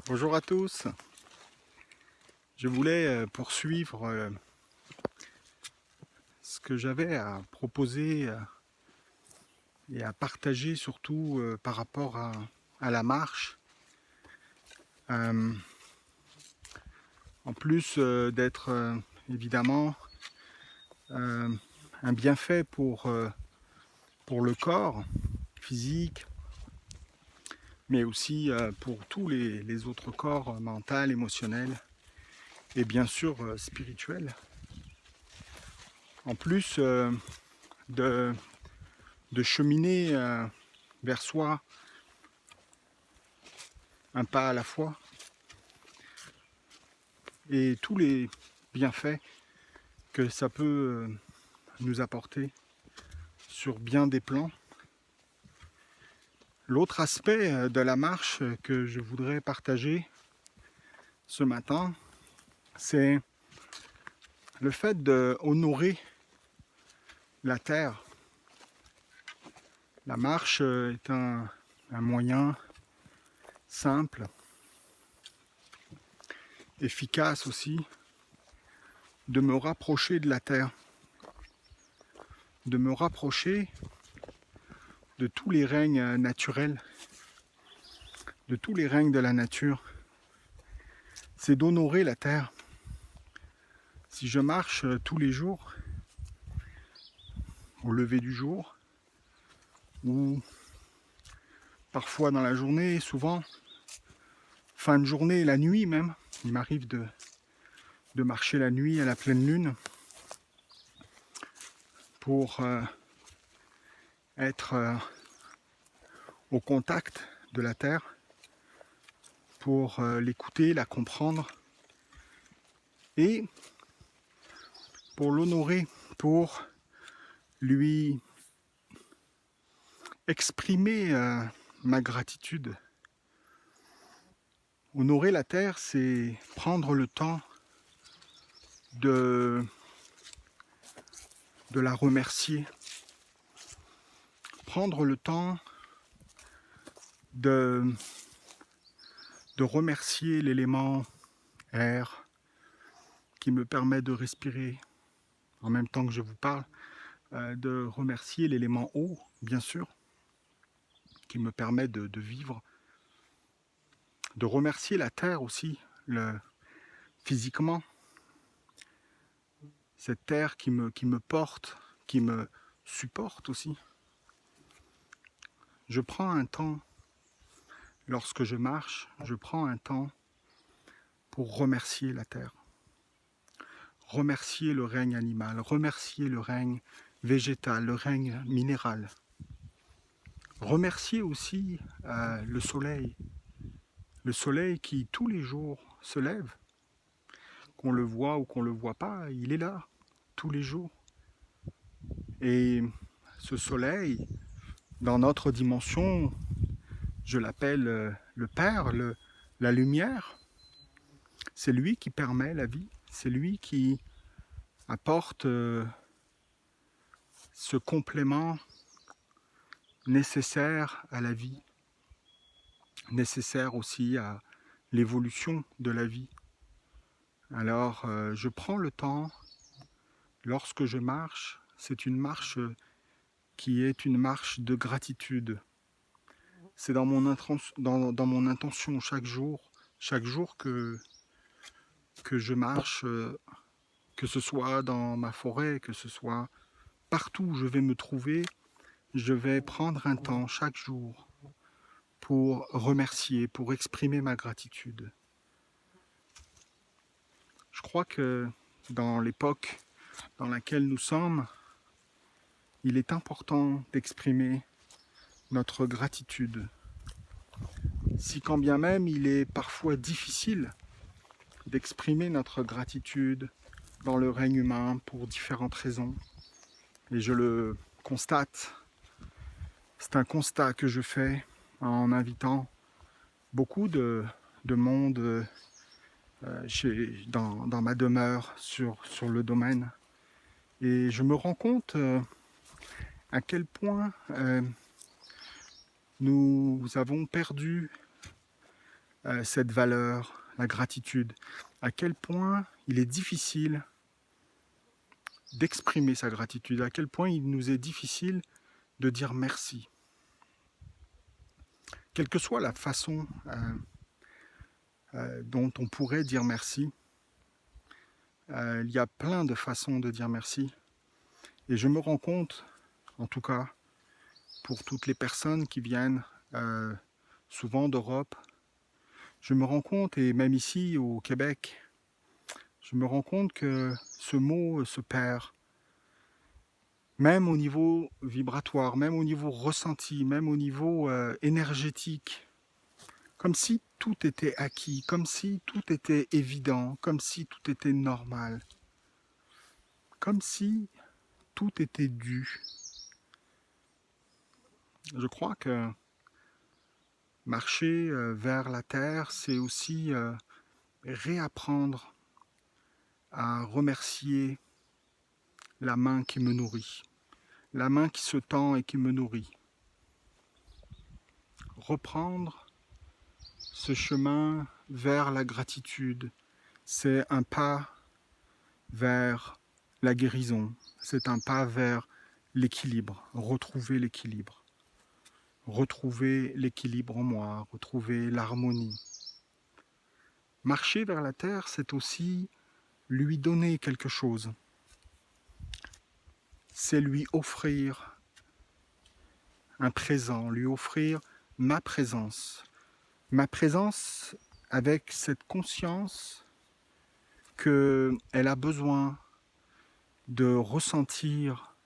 Bonjour à tous. Je voulais poursuivre ce que j'avais à proposer et à partager surtout par rapport à la marche. Euh, En plus d'être évidemment euh, un bienfait pour le corps physique, mais aussi pour tous les autres corps mental, émotionnel et bien sûr spirituel. En plus de, de cheminer vers soi un pas à la fois et tous les bienfaits que ça peut nous apporter sur bien des plans. L'autre aspect de la marche que je voudrais partager ce matin, c'est le fait d'honorer la terre. La marche est un moyen simple, efficace aussi, de me rapprocher de la terre, de me rapprocher de tous les règnes naturels, de tous les règnes de la nature. C'est d'honorer la terre. Si je marche tous les jours, au lever du jour, ou parfois dans la journée, souvent, fin de journée, la nuit même, il m'arrive de marcher la nuit à la pleine lune pour être au contact de la terre, pour l'écouter, la comprendre et pour l'honorer, pour lui exprimer ma gratitude. Honorer la terre, c'est prendre le temps de la remercier, prendre le temps de remercier l'élément air qui me permet de respirer en même temps que je vous parle, de remercier l'élément eau, bien sûr, qui me permet de vivre, de remercier la terre aussi, physiquement, cette terre qui me porte, qui me supporte aussi. Je prends un temps, lorsque je marche, je prends un temps pour remercier la terre, remercier le règne animal, remercier le règne végétal, le règne minéral, remercier aussi le soleil qui tous les jours se lève, qu'on le voit ou qu'on ne le voit pas, il est là tous les jours. Et ce soleil, dans notre dimension, je l'appelle le Père, la lumière. C'est lui qui permet la vie, c'est lui qui apporte ce complément nécessaire à la vie, nécessaire aussi à l'évolution de la vie. Alors je prends le temps, lorsque je marche, c'est une marche qui est une marche de gratitude. C'est dans dans mon intention chaque jour que je marche, que ce soit dans ma forêt, que ce soit partout où je vais me trouver, je vais prendre un temps chaque jour pour remercier, pour exprimer ma gratitude. Je crois que dans l'époque dans laquelle nous sommes, il est important d'exprimer notre gratitude. Si quand bien même il est parfois difficile d'exprimer notre gratitude dans le règne humain pour différentes raisons, et je le constate, c'est un constat que je fais en invitant beaucoup de monde dans ma demeure sur le domaine. Et je me rends compte à quel point nous avons perdu cette valeur, la gratitude, à quel point il est difficile d'exprimer sa gratitude, à quel point il nous est difficile de dire merci. Quelle que soit la façon dont on pourrait dire merci, il y a plein de façons de dire merci. Et je me rends compte, en tout cas, pour toutes les personnes qui viennent souvent d'Europe, je me rends compte, et même ici au Québec, je me rends compte que ce mot se perd, même au niveau vibratoire, même au niveau ressenti, même au niveau énergétique, comme si tout était acquis, comme si tout était évident, comme si tout était normal, comme si tout était dû. Je crois que marcher vers la terre, c'est aussi réapprendre à remercier la main qui me nourrit, la main qui se tend et qui me nourrit. Reprendre ce chemin vers la gratitude, c'est un pas vers la guérison, c'est un pas vers l'équilibre, retrouver l'équilibre en moi, retrouver l'harmonie. Marcher vers la terre, c'est aussi lui donner quelque chose. C'est lui offrir un présent, lui offrir ma présence. Ma présence avec cette conscience qu'elle a besoin de ressentir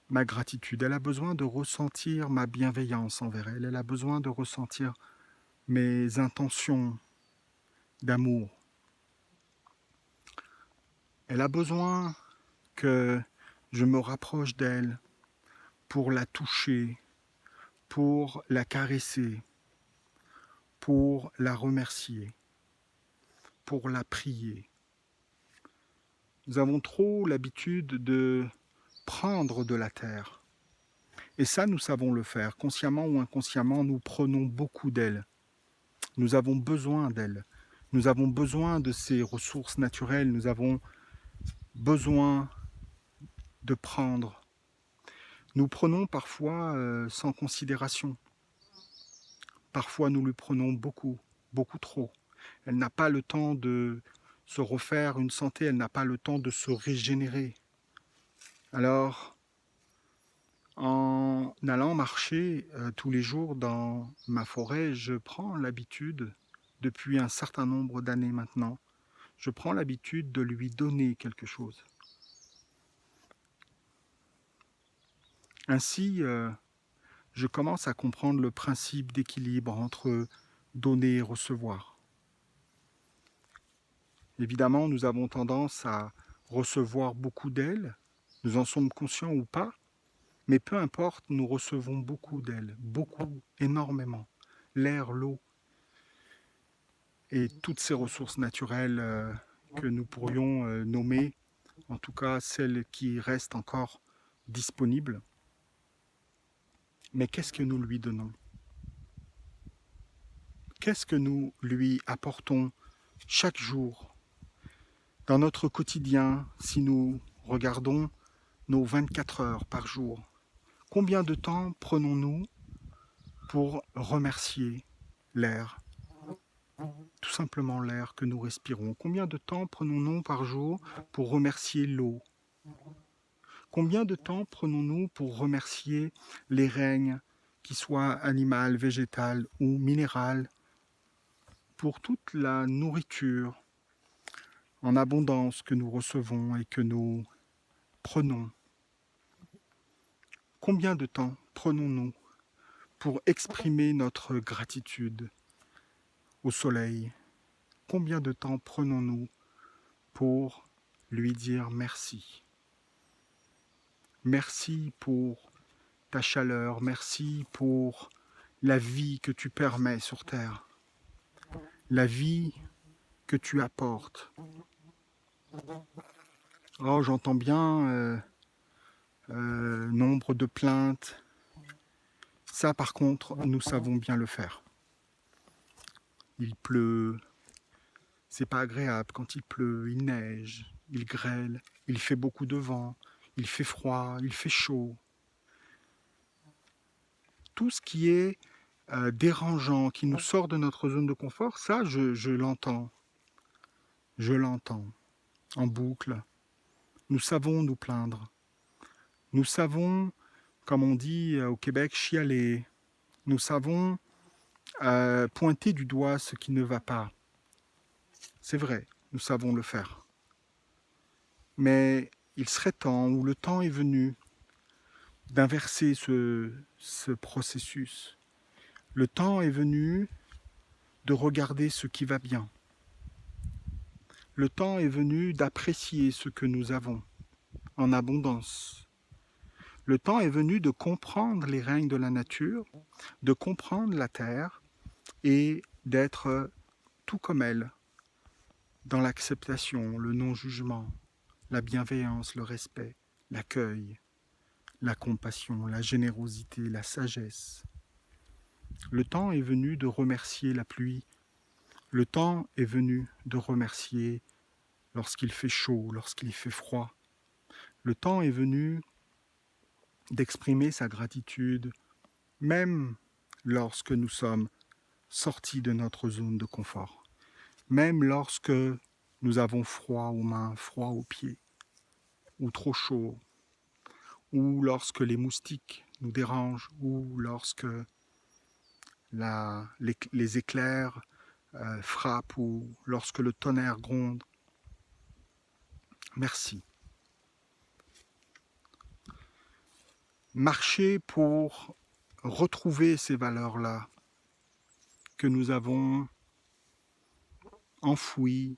ma gratitude, elle a besoin de ressentir ma bienveillance envers elle, elle a besoin de ressentir mes intentions d'amour. Elle a besoin que je me rapproche d'elle pour la toucher, pour la caresser, pour la remercier, pour la prier. Nous avons trop l'habitude de prendre de la terre. Et ça, nous savons le faire. Consciemment ou inconsciemment, nous prenons beaucoup d'elle. Nous avons besoin d'elle. Nous avons besoin de ces ressources naturelles. Nous avons besoin de prendre. Nous prenons parfois sans considération. Parfois, nous lui prenons beaucoup, beaucoup trop. Elle n'a pas le temps de se refaire une santé, elle n'a pas le temps de se régénérer. Alors, en allant marcher tous les jours dans ma forêt, je prends l'habitude, depuis un certain nombre d'années maintenant, je prends l'habitude de lui donner quelque chose. Ainsi, je commence à comprendre le principe d'équilibre entre donner et recevoir. Évidemment, nous avons tendance à recevoir beaucoup d'elle, nous en sommes conscients ou pas, mais peu importe, nous recevons beaucoup d'elle, beaucoup, énormément. L'air, l'eau et toutes ces ressources naturelles que nous pourrions nommer, en tout cas celles qui restent encore disponibles. Mais qu'est-ce que nous lui donnons ? Qu'est-ce que nous lui apportons chaque jour dans notre quotidien si nous regardons nos 24 heures par jour? Combien de temps prenons-nous pour remercier l'air ? Tout simplement l'air que nous respirons. Combien de temps prenons-nous par jour pour remercier l'eau ? Combien de temps prenons-nous pour remercier les règnes, qu'ils soient animales, végétales ou minérales, pour toute la nourriture en abondance que nous recevons et que nous prenons? Combien de temps prenons-nous pour exprimer notre gratitude au soleil? Combien de temps prenons-nous pour lui dire merci? Merci pour ta chaleur, merci pour la vie que tu permets sur Terre, la vie que tu apportes. Oh, j'entends bien nombre de plaintes. Ça, par contre, nous savons bien le faire. il pleut, c'est pas agréable quand il pleut, il neige, il grêle, il fait beaucoup de vent, il fait froid, il fait chaud. Tout ce qui est dérangeant, qui nous sort de notre zone de confort, ça, je l'entends. Je l'entends en boucle. Nous savons nous plaindre. Nous savons, comme on dit au Québec, chialer. Nous savons pointer du doigt ce qui ne va pas. C'est vrai, nous savons le faire. Mais il serait temps, ou le temps est venu, d'inverser ce processus. Le temps est venu de regarder ce qui va bien. Le temps est venu d'apprécier ce que nous avons en abondance. Le temps est venu de comprendre les règnes de la nature, de comprendre la terre et d'être tout comme elle, dans l'acceptation, le non-jugement, la bienveillance, le respect, l'accueil, la compassion, la générosité, la sagesse. Le temps est venu de remercier la pluie. Le temps est venu de remercier lorsqu'il fait chaud, lorsqu'il fait froid. Le temps est venu d'exprimer sa gratitude, même lorsque nous sommes sortis de notre zone de confort, même lorsque nous avons froid aux mains, froid aux pieds, ou trop chaud, ou lorsque les moustiques nous dérangent, ou lorsque les éclairs frappent, ou lorsque le tonnerre gronde. Merci. Marcher pour retrouver ces valeurs-là que nous avons enfouies,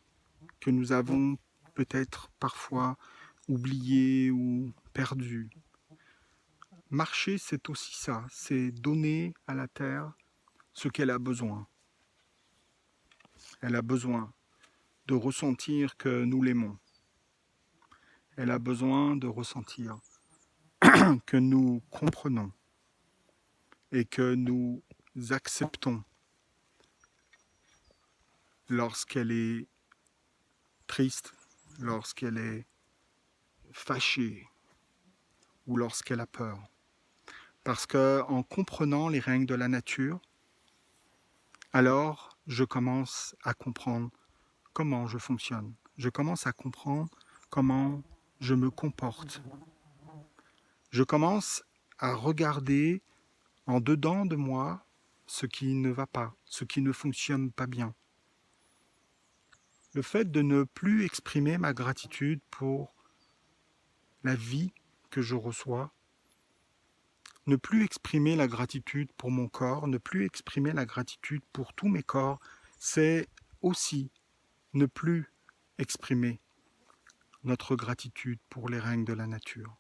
que nous avons peut-être parfois oubliées ou perdues. Marcher, c'est aussi ça, c'est donner à la terre ce qu'elle a besoin. Elle a besoin de ressentir que nous l'aimons. Elle a besoin de ressentir que nous comprenons et que nous acceptons lorsqu'elle est triste, lorsqu'elle est fâchée ou lorsqu'elle a peur. Parce qu'en comprenant les règnes de la nature, alors je commence à comprendre comment je fonctionne. Je commence à comprendre comment je me comporte. Je commence à regarder en dedans de moi ce qui ne va pas, ce qui ne fonctionne pas bien. Le fait de ne plus exprimer ma gratitude pour la vie que je reçois, ne plus exprimer la gratitude pour mon corps, ne plus exprimer la gratitude pour tous mes corps, c'est aussi ne plus exprimer notre gratitude pour les règnes de la nature.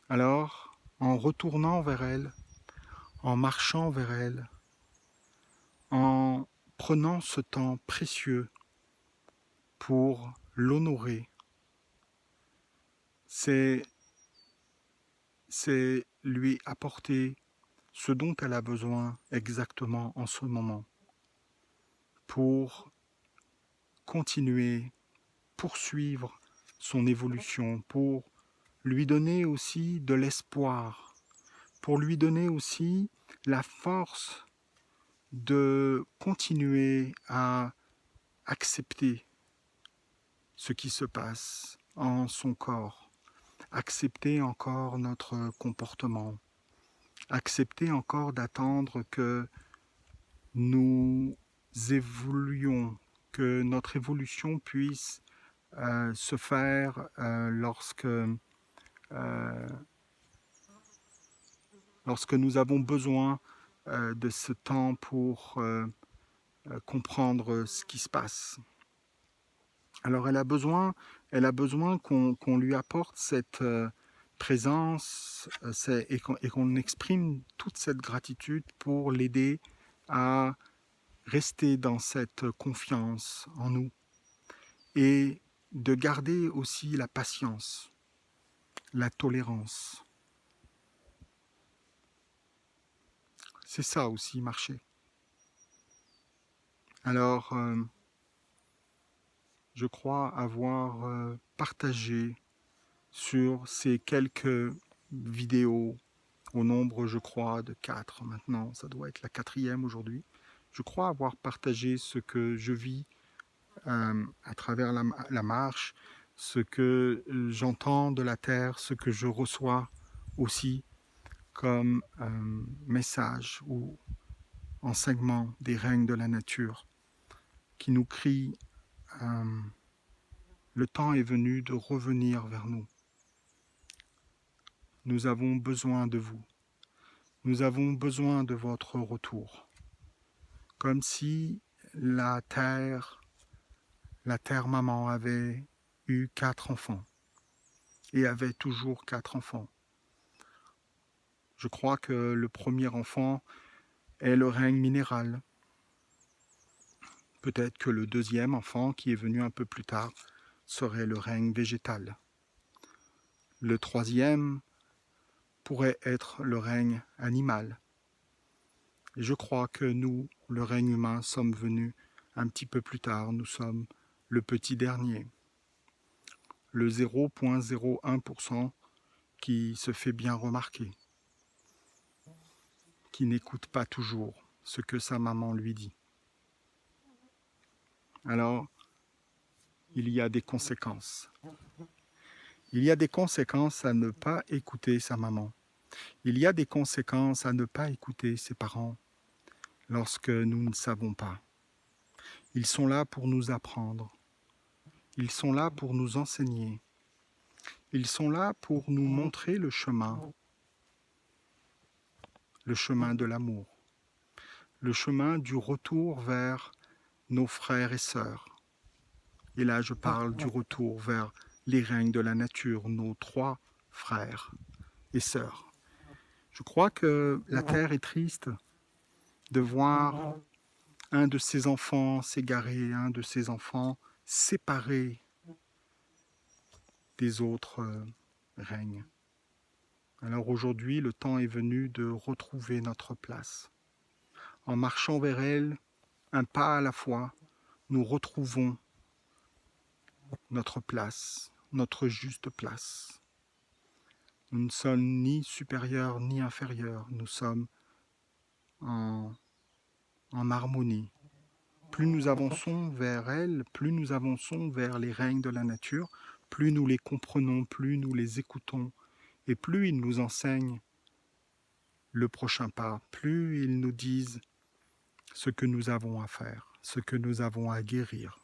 Alors, en retournant vers elle, en marchant vers elle, en prenant ce temps précieux pour l'honorer, c'est lui apporter ce dont elle a besoin exactement en ce moment pour continuer, poursuivre son évolution, pour lui donner aussi de l'espoir, pour lui donner aussi la force de continuer à accepter ce qui se passe en son corps, accepter encore notre comportement, accepter encore d'attendre que nous évoluions, que notre évolution puisse se faire lorsque nous avons besoin de ce temps pour comprendre ce qui se passe. Alors elle a besoin qu'on lui apporte cette présence et qu'on exprime toute cette gratitude pour l'aider à rester dans cette confiance en nous et de garder aussi la patience, la tolérance. C'est ça aussi, marcher. Alors, je crois avoir partagé sur ces quelques vidéos, au nombre, je crois, de 4 maintenant, ça doit être la 4e aujourd'hui. Je crois avoir partagé ce que je vis à travers la marche, ce que j'entends de la terre, ce que je reçois aussi comme message ou enseignement des règnes de la nature qui nous crient le temps est venu de revenir vers nous. Nous avons besoin de vous. Nous avons besoin de votre retour. Comme si la terre maman avait eu 4 enfants et avait toujours 4 enfants. Je crois que le premier enfant est le règne minéral. Peut-être que le deuxième enfant, qui est venu un peu plus tard, serait le règne végétal. Le troisième pourrait être le règne animal. Et je crois que nous, le règne humain, sommes venus un petit peu plus tard. Nous sommes le petit dernier, le 0,01% qui se fait bien remarquer, qui n'écoute pas toujours ce que sa maman lui dit. Alors, il y a des conséquences. Il y a des conséquences à ne pas écouter sa maman. Il y a des conséquences à ne pas écouter ses parents lorsque nous ne savons pas. Ils sont là pour nous apprendre. Ils sont là pour nous enseigner. Ils sont là pour nous montrer le chemin de l'amour, le chemin du retour vers nos frères et sœurs. Et là, je parle du retour vers les règnes de la nature, nos 3 frères et sœurs. Je crois que la terre est triste de voir un de ses enfants s'égarer, un de ses enfants séparé des autres règnes. Alors aujourd'hui, le temps est venu de retrouver notre place. En marchant vers elle, un pas à la fois, nous retrouvons notre place, notre juste place. Nous ne sommes ni supérieurs ni inférieurs, nous sommes en harmonie. Plus nous avançons vers elle, plus nous avançons vers les règnes de la nature, plus nous les comprenons, plus nous les écoutons, et plus ils nous enseignent le prochain pas, plus ils nous disent ce que nous avons à faire, ce que nous avons à guérir.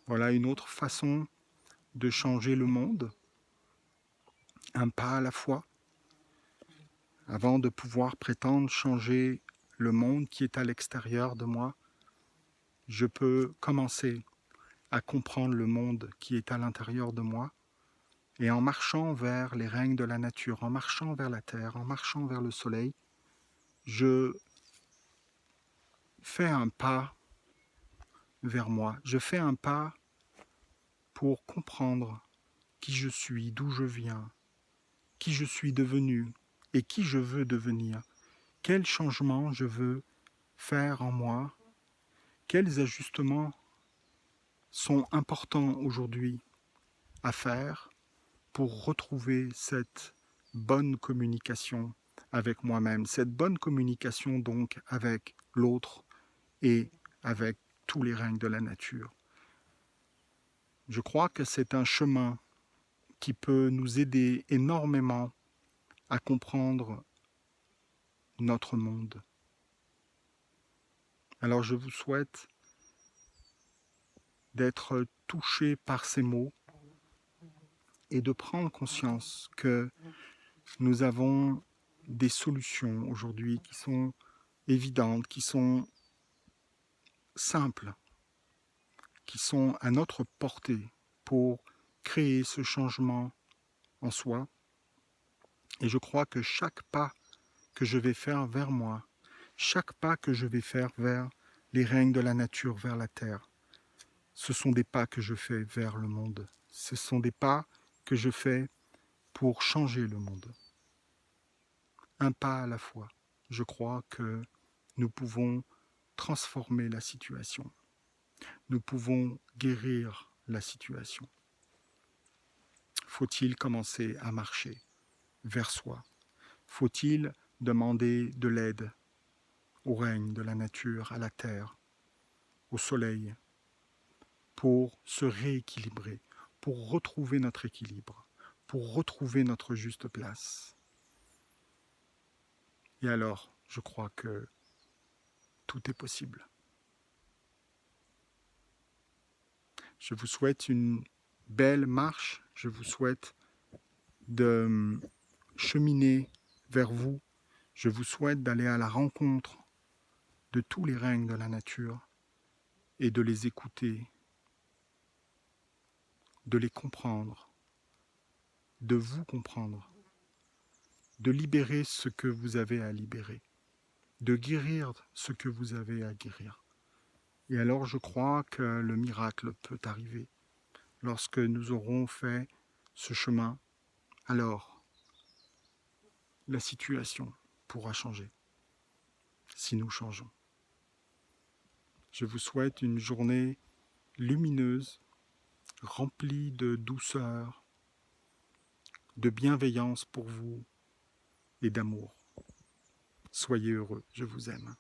Voilà une autre façon de changer le monde, un pas à la fois, avant de pouvoir prétendre changer le monde qui est à l'extérieur de moi. Je peux commencer à comprendre le monde qui est à l'intérieur de moi, et en marchant vers les règnes de la nature, en marchant vers la terre, en marchant vers le soleil, je fais un pas vers moi, je fais un pas pour comprendre qui je suis, d'où je viens, qui je suis devenu et qui je veux devenir, quels changements je veux faire en moi, quels ajustements sont importants aujourd'hui à faire pour retrouver cette bonne communication avec moi-même, cette bonne communication donc avec l'autre et avec tous les règnes de la nature. Je crois que c'est un chemin qui peut nous aider énormément à comprendre notre monde. Alors je vous souhaite d'être touché par ces mots et de prendre conscience que nous avons des solutions aujourd'hui qui sont évidentes, qui sont simples, qui sont à notre portée pour créer ce changement en soi. Et je crois que chaque pas que je vais faire vers moi, chaque pas que je vais faire vers les règnes de la nature, vers la terre, ce sont des pas que je fais vers le monde. Ce sont des pas que je fais pour changer le monde. Un pas à la fois. Je crois que nous pouvons transformer la situation. Nous pouvons guérir la situation. Faut-il commencer à marcher vers soi? Faut-il demander de l'aide au règne de la nature, à la terre, au soleil, pour se rééquilibrer, pour retrouver notre équilibre, pour retrouver notre juste place? Et alors, je crois que tout est possible. Je vous souhaite une belle marche, je vous souhaite de cheminer vers vous, je vous souhaite d'aller à la rencontre de tous les règnes de la nature et de les écouter, de les comprendre, de vous comprendre, de libérer ce que vous avez à libérer, de guérir ce que vous avez à guérir. Et alors je crois que le miracle peut arriver. Lorsque nous aurons fait ce chemin, alors la situation pourra changer, si nous changeons. Je vous souhaite une journée lumineuse, remplie de douceur, de bienveillance pour vous et d'amour. Soyez heureux, je vous aime.